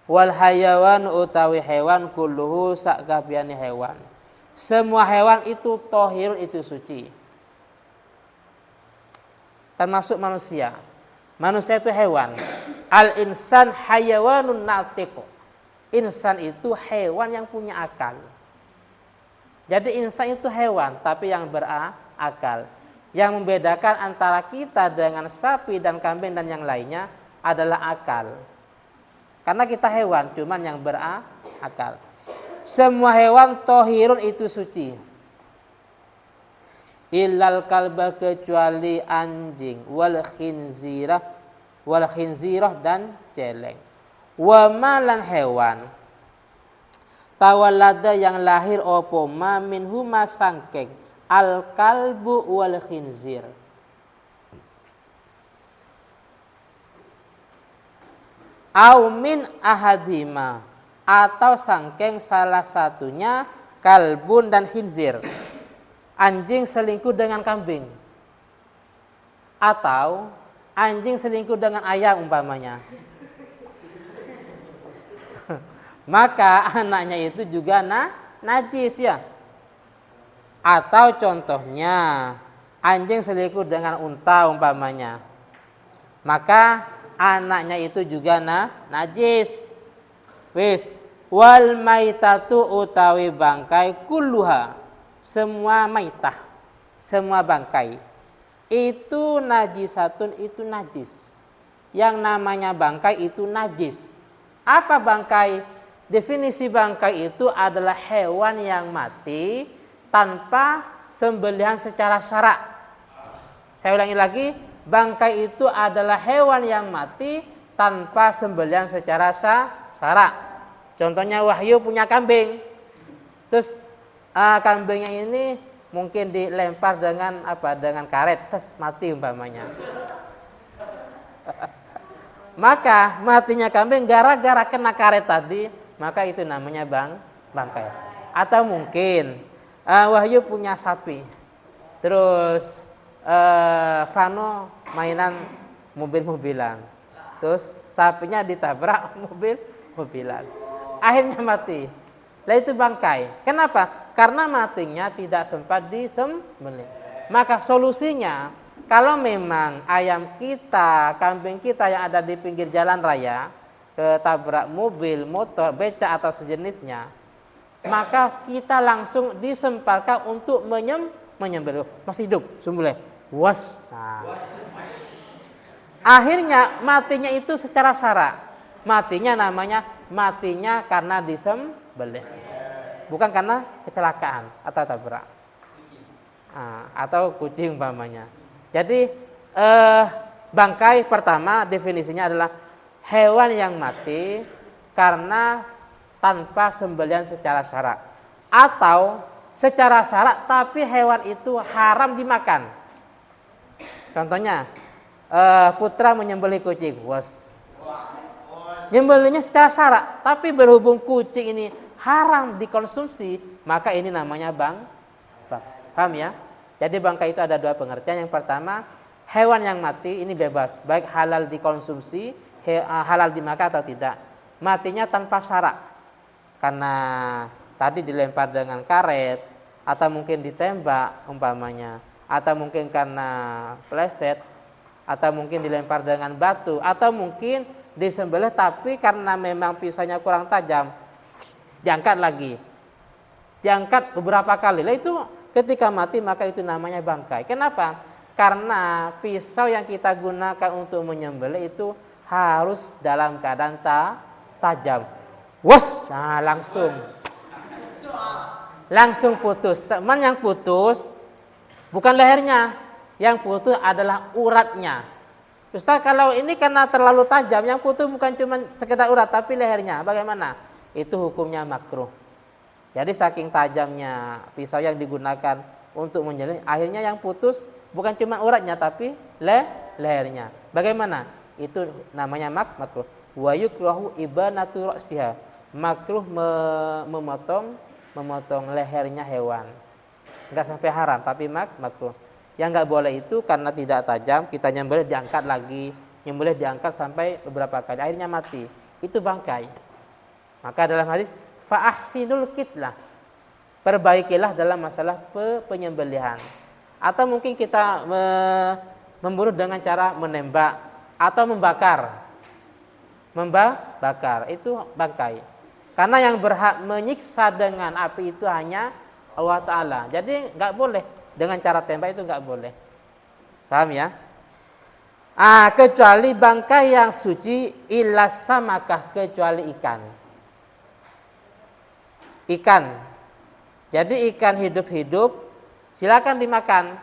Wal hayawan utawi hewan kulluhu sakabehane hewan. Semua hewan itu tohirun, itu suci. Termasuk manusia. Manusia itu hewan. Al insan hayawanun natiq. Insan itu hewan yang punya akal. Jadi insan itu hewan tapi yang berakal. Yang membedakan antara kita dengan sapi dan kambing dan yang lainnya adalah akal. Karena kita hewan, cuman yang berakal. Semua hewan tohirun, itu suci. Illal kalba, kecuali anjing, wal khinzirah dan celeng. Wa malan hewan tawallada yang lahir opo ma minhuma sangkeng al kalbu wal khinzir. Au min ahadima, atau sangkeng salah satunya kalbun dan khinzir. Anjing selingkuh dengan kambing, atau anjing selingkuh dengan ayam umpamanya. Maka anaknya itu juga najis ya. Atau contohnya anjing selingkuh dengan unta umpamanya, maka anaknya itu juga najis. Wis wal maitatu utawi bangkai kulluha, semua maitah, semua bangkai itu najisatun, itu najis. Yang namanya bangkai itu najis. Apa bangkai? Definisi bangkai itu adalah hewan yang mati tanpa sembelihan secara syarak. Saya ulangi lagi, bangkai itu adalah hewan yang mati tanpa sembelihan secara syarak. Contohnya Wahyu punya kambing, terus kambingnya ini mungkin dilempar dengan dengan karet, terus mati umpamanya. Maka matinya kambing gara-gara kena karet tadi, maka itu namanya bangkai. Atau mungkin Wahyu punya sapi, terus Vano mainan mobil-mobilan, terus sapinya ditabrak mobil-mobilan, akhirnya mati. Lah itu bangkai. Kenapa? Karena matinya tidak sempat disembelih. Maka solusinya, kalau memang ayam kita, kambing kita yang ada di pinggir jalan raya ketabrak mobil, motor, becak atau sejenisnya, maka kita langsung disempalkan untuk menyembelih. Masih hidup, sembelih. Was. Nah. Akhirnya matinya itu secara syarak. Matinya karena disembelih. Bukan karena kecelakaan atau tabrak. Atau kucing umpamanya. Jadi bangkai pertama definisinya adalah hewan yang mati karena tanpa sembelihan secara syarak, atau secara syarak tapi hewan itu haram dimakan. Contohnya putra menyembelih kucing, nyembelihnya secara syarak, tapi berhubung kucing ini haram dikonsumsi, maka ini namanya paham ya? Jadi bangkai itu ada dua pengertian. Yang pertama, hewan yang mati ini bebas, baik halal dikonsumsi, halal dimakan atau tidak. Matinya tanpa syarak, karena tadi dilempar dengan karet, atau mungkin ditembak umpamanya, atau mungkin karena pleset, atau mungkin dilempar dengan batu, atau mungkin disembelih tapi karena memang pisaunya kurang tajam, diangkat lagi, diangkat beberapa kali. Lah itu ketika mati maka itu namanya bangkai. Kenapa? Karena pisau yang kita gunakan untuk menyembelih itu harus dalam keadaan tajam. Nah, langsung putus. Teman, yang putus bukan lehernya, yang putus adalah uratnya. Ustaz, kalau ini karena terlalu tajam, yang putus bukan cuma sekedar urat tapi lehernya, bagaimana? Itu hukumnya makruh. Jadi saking tajamnya pisau yang digunakan untuk menyembelih, akhirnya yang putus bukan cuma uratnya tapi lehernya. Bagaimana? Itu namanya makruh. Wa yukrahu ibanatu ra'siha. Makruh memotong lehernya hewan. Enggak sampai haram tapi makruh. Yang enggak boleh itu karena tidak tajam, kita nyembelih diangkat lagi, nyembelih diangkat sampai beberapa kali, akhirnya mati. Itu bangkai. Maka dalam hadis fa ahsinul qitlah, perbaikilah dalam masalah penyembelihan. Atau mungkin kita membunuh dengan cara menembak atau membakar. Membakar itu bangkai. Karena yang berhak menyiksa dengan api itu hanya Allah Ta'ala. Jadi nggak boleh dengan cara tembak, itu nggak boleh. Paham ya? Kecuali bangkai yang suci, illa samakah, kecuali ikan. Ikan. Jadi ikan hidup-hidup silakan dimakan.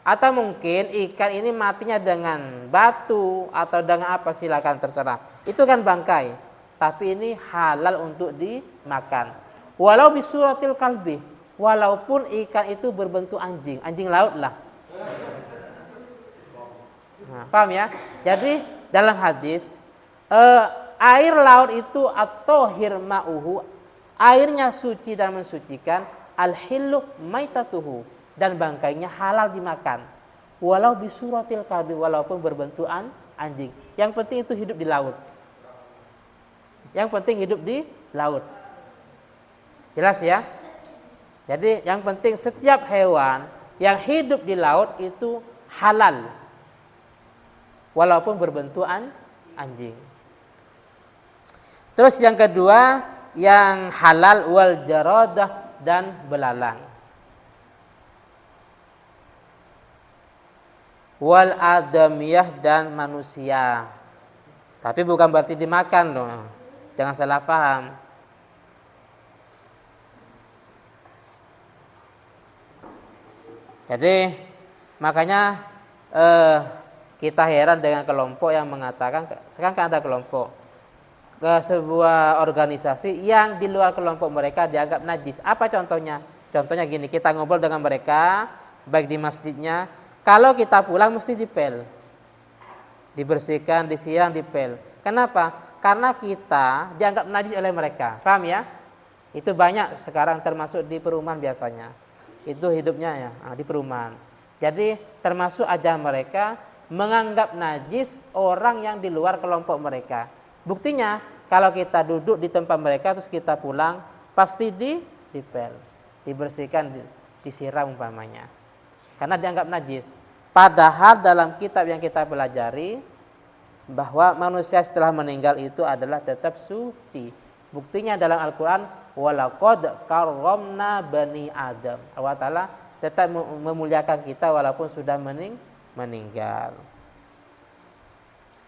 Atau mungkin ikan ini matinya dengan batu atau dengan apa, silakan terserah. Itu kan bangkai. Tapi ini halal untuk dimakan. Walau bisuratil kalbi, walaupun ikan itu berbentuk anjing, anjing laut lah. Nah, paham ya? Jadi dalam hadis air laut itu atau hirma'uhu, airnya suci dan mensucikan, al-hillu maitatuhu, dan bangkainya halal dimakan. Walau bisuratil kalbi, walaupun berbentuk anjing. Yang penting itu hidup di laut. Yang penting hidup di laut. Jelas ya? Jadi yang penting setiap hewan yang hidup di laut itu halal, walaupun berbentuk anjing. Terus yang kedua, yang halal wal jaradah, dan belalang. Wal adamiyah, dan manusia. Tapi bukan berarti dimakan loh. Jangan salah paham. Jadi makanya kita heran dengan kelompok yang mengatakan, sekarang kan ada kelompok ke sebuah organisasi yang di luar kelompok mereka dianggap najis. Apa contohnya? Contohnya gini, kita ngobrol dengan mereka baik di masjidnya, kalau kita pulang mesti dipel, dibersihkan, disiram, dipel. Kenapa? Karena kita dianggap najis oleh mereka. Paham ya? Itu banyak sekarang, termasuk di perumahan biasanya. Itu hidupnya ya di perumahan. Jadi termasuk aja mereka menganggap najis orang yang di luar kelompok mereka. Buktinya kalau kita duduk di tempat mereka terus kita pulang, pasti dipel, dibersihkan, disiram umpamanya. Karena dianggap najis. Padahal dalam kitab yang kita pelajari bahwa manusia setelah meninggal itu adalah tetap suci. Buktinya dalam Al-Quran, walaqad karramna bani Adam. Allah Ta'ala tetap memuliakan kita walaupun sudah meninggal.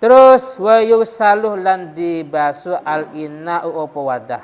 Terus wa yusaluh lan dibasu al-inna'u apa wadah.